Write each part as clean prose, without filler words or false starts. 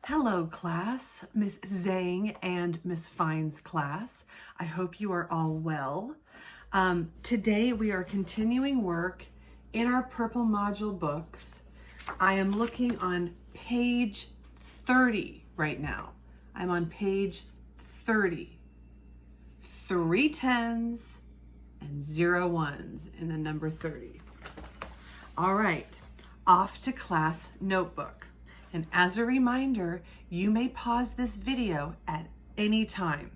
Hello class, Miss Zhang and Miss Fine's class. I hope you are all well. Today we are continuing work in our purple module books. I am looking on page 30 right now. I'm on page 30. 3 10s and 0 1s in the number 30. All right, off to class notebook. And as a reminder, you may pause this video at any time.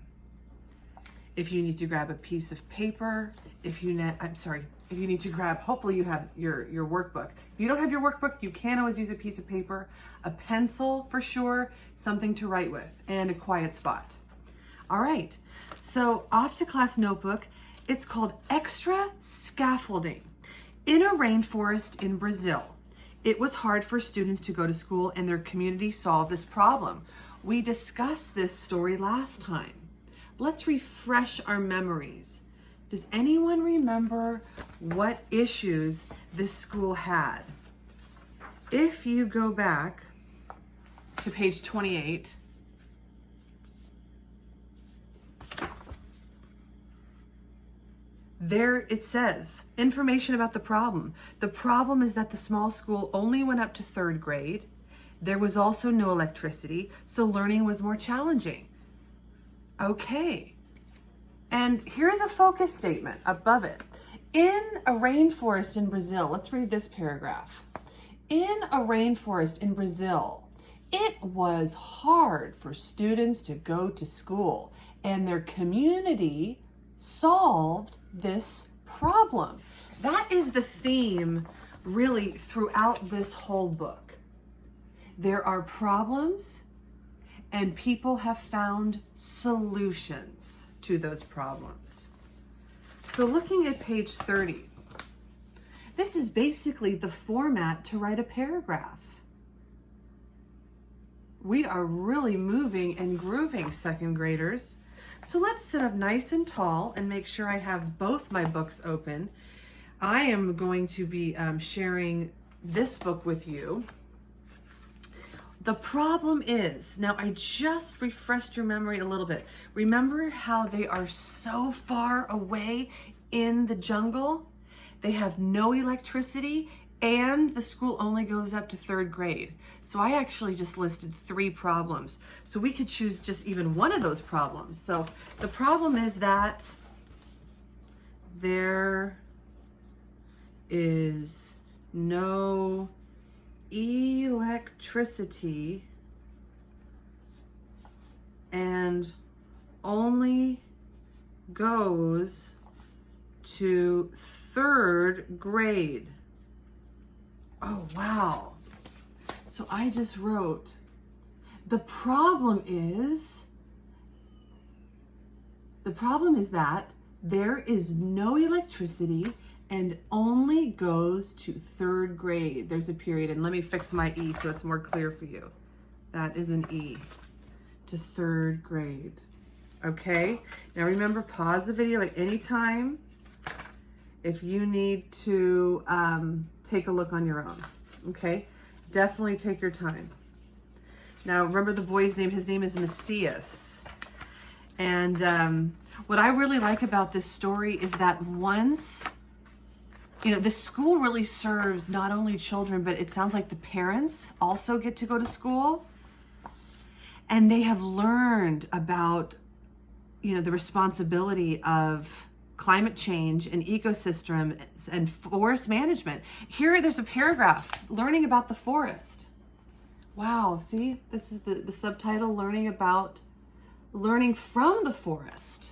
If you need to grab a piece of paper, if you need to grab, hopefully you have your workbook. If you don't have your workbook, you can always use a piece of paper, a pencil for sure, something to write with, and a quiet spot. All right, so off to class notebook. It's called Extra Scaffolding. In a rainforest in Brazil, it was hard for students to go to school, and their community solved this problem. We discussed this story last time. Let's refresh our memories. Does anyone remember what issues this school had? If you go back to page 28, there it says information about the problem. The problem is that the small school only went up to 3rd grade. There was also no electricity, so learning was more challenging. Okay. And here's a focus statement above it. In a rainforest in Brazil, let's read this paragraph. In a rainforest in Brazil, it was hard for students to go to school, and their community solved this problem. That is the theme really throughout this whole book. There are problems, and people have found solutions to those problems. So looking at page 30, this is basically the format to write a paragraph. We are really moving and grooving, 2nd graders. So let's sit up nice and tall and make sure I have both my books open. I am going to be sharing this book with you. The problem is, now I just refreshed your memory a little bit. Remember how they are so far away in the jungle? They have no electricity, and the school only goes up to 3rd grade. So I actually just listed 3 problems. So we could choose just even one of those problems. So the problem is that there is no electricity and only goes to 3rd grade. Oh, wow. So I just wrote, the problem is that there is no electricity and only goes to 3rd grade. There's a period, and let me fix my E so it's more clear for you. That is an E, to 3rd grade. Okay, now remember, pause the video at any time if you need to take a look on your own, okay? Definitely take your time. Now, remember the boy's name, his name is Messias. And what I really like about this story is that once, this school really serves not only children, but it sounds like the parents also get to go to school. And they have learned about, the responsibility of climate change and ecosystem and forest management. Here, there's a paragraph, learning about the forest. Wow, see, this is the subtitle, learning from the forest.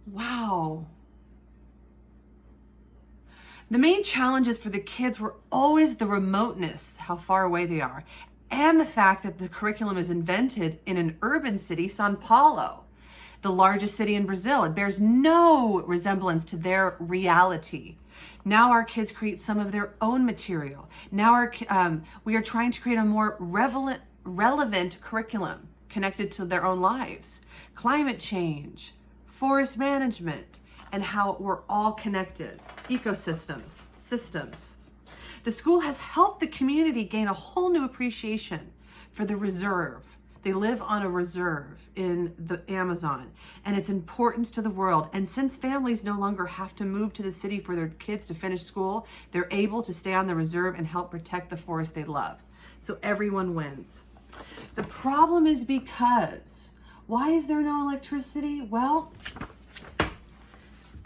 Wow. The main challenges for the kids were always the remoteness, how far away they are, and the fact that the curriculum is invented in an urban city, São Paulo, the largest city in Brazil. It bears no resemblance to their reality. Now our kids create some of their own material. Now we are trying to create a more relevant curriculum connected to their own lives. Climate change, forest management, and how we're all connected. Ecosystems, systems. The school has helped the community gain a whole new appreciation for the reserve. They live on a reserve in the Amazon, and its importance to the world. And since families no longer have to move to the city for their kids to finish school, they're able to stay on the reserve and help protect the forest they love. So everyone wins. The problem is because, why is there no electricity? Well,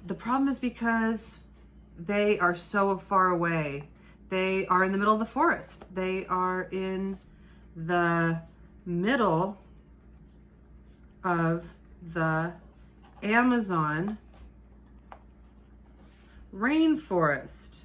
the problem is because they are so far away. They are in the middle of the forest. They are in the middle of the Amazon rainforest.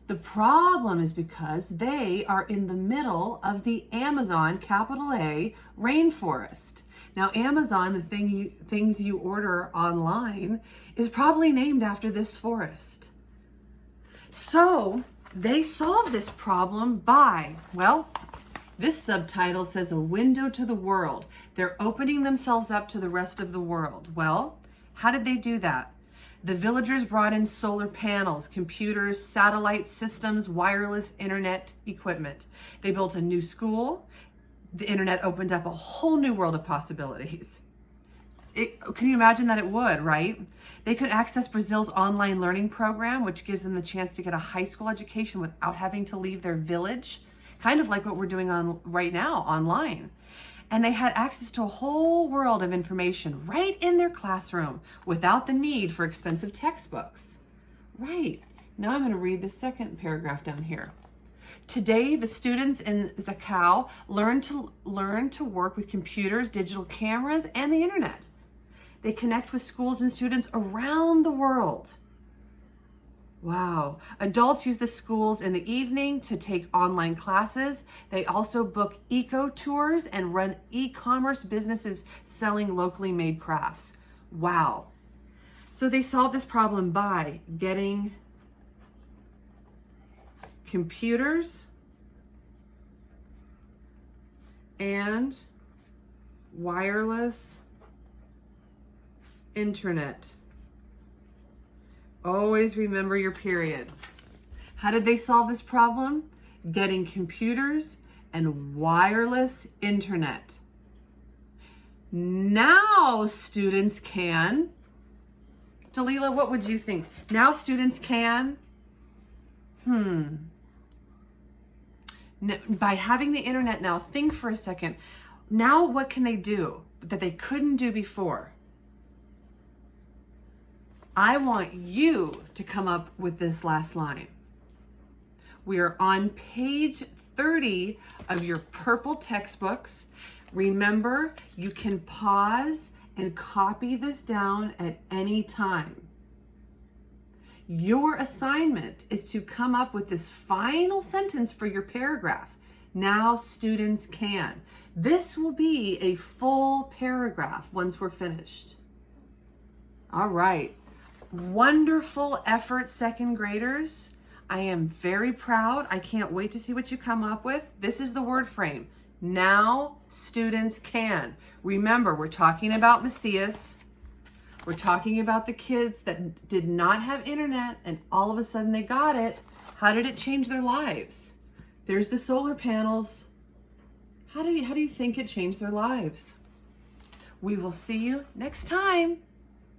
The problem is because they are in the middle of the Amazon, capital A, rainforest. Now, Amazon, the things you order online, is probably named after this forest. So they solve this problem by, well, this subtitle says a window to the world. They're opening themselves up to the rest of the world. Well, how did they do that? The villagers brought in solar panels, computers, satellite systems, wireless internet equipment. They built a new school. The internet opened up a whole new world of possibilities. Can you imagine that it would, right? They could access Brazil's online learning program, which gives them the chance to get a high school education without having to leave their village, kind of like what we're doing right now online. And they had access to a whole world of information right in their classroom without the need for expensive textbooks. Right. Now I'm going to read the second paragraph down here. Today, the students in Zacau learn to work with computers, digital cameras, and the internet. They connect with schools and students around the world. Wow. Adults use the schools in the evening to take online classes. They also book eco tours and run e-commerce businesses selling locally made crafts. Wow. So they solved this problem by getting computers and wireless internet. Always remember your period. How did they solve this problem? Getting computers and wireless internet. Now students can, Dalila, what would you think? Now students can, by having the internet now, think for a second. Now what can they do that they couldn't do before? I want you to come up with this last line. We are on page 30 of your purple textbooks. Remember, you can pause and copy this down at any time. Your assignment is to come up with this final sentence for your paragraph. Now students can. This will be a full paragraph once we're finished. All right. Wonderful effort, second graders. I am very proud. I can't wait to see what you come up with. This is the word frame. Now students can. Remember, we're talking about Messias. We're talking about the kids that did not have internet and all of a sudden they got it. How did it change their lives? There's the solar panels. How do you think it changed their lives? We will see you next time.